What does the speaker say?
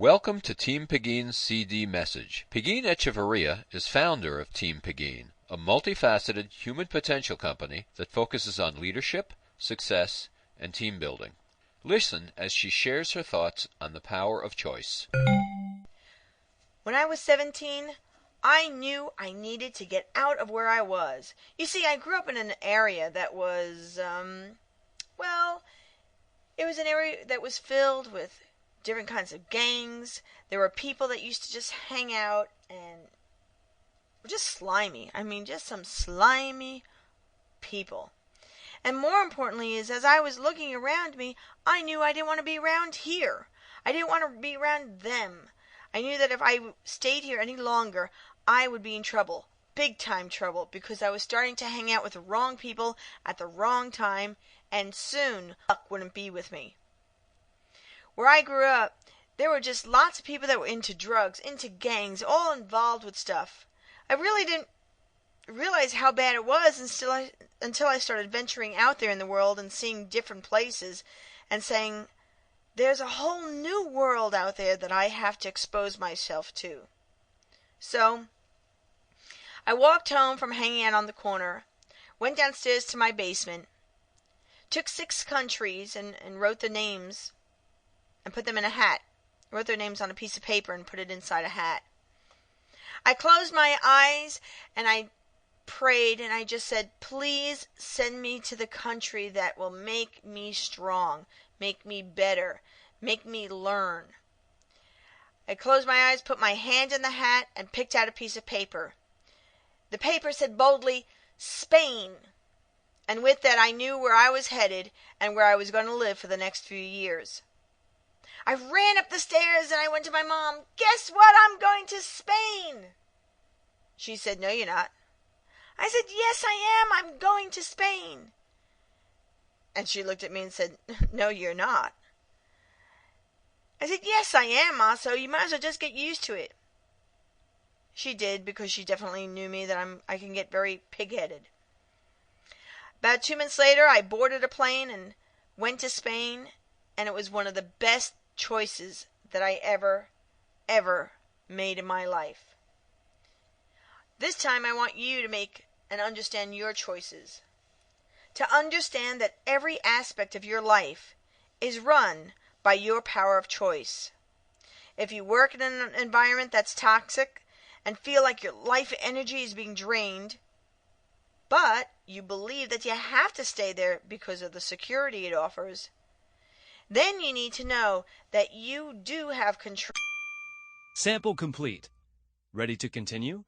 Welcome to Team Pegine's CD message. Pegine Echevarria is founder of Team Pegine, a multifaceted human potential company that focuses on leadership, success, and team building. Listen as she shares her thoughts on the power of choice. When I was 17, I knew I needed to get out of where I was. You see, I grew up in an area that was, it was an area that was filled with different kinds of gangs. There were people that used to just hang out and were just slimy. I mean, just some slimy people. And more importantly is, as I was looking around me, I knew I didn't want to be around here. I didn't want to be around them. I knew that if I stayed here any longer, I would be in trouble. Big time trouble, because I was starting to hang out with the wrong people at the wrong time, and soon luck wouldn't be with me. Where I grew up, there were just lots of people that were into drugs, into gangs, all involved with stuff. I really didn't realize how bad it was until I started venturing out there in the world and seeing different places and saying, there's a whole new world out there that I have to expose myself to. So, I walked home from hanging out on the corner, went downstairs to my basement, took 6 countries and wrote the names and put them in a hat. Wrote their names on a piece of paper and put it inside a hat. I closed my eyes and I prayed and I just said, please send me to the country that will make me strong, make me better, make me learn. I closed my eyes, put my hand in the hat, and picked out a piece of paper. The paper said boldly, Spain. And with that I knew where I was headed and where I was going to live for the next few years. I ran up the stairs and I went to my mom. Guess what? I'm going to Spain. She said, no, you're not. I said, yes, I am. I'm going to Spain. And she looked at me and said, no, you're not. I said, yes, I am, Ma, so you might as well just get used to it. She did, because she definitely knew me that I can get very pig-headed. About 2 months later, I boarded a plane and went to Spain, and it was one of the best choices that I ever made in my life. This time I want you to make and understand your choices. To understand that every aspect of your life is run by your power of choice. If you work in an environment that's toxic and feel like your life energy is being drained, but you believe that you have to stay there because of the security it offers, then you need to know that you do have control. Sample complete. Ready to continue?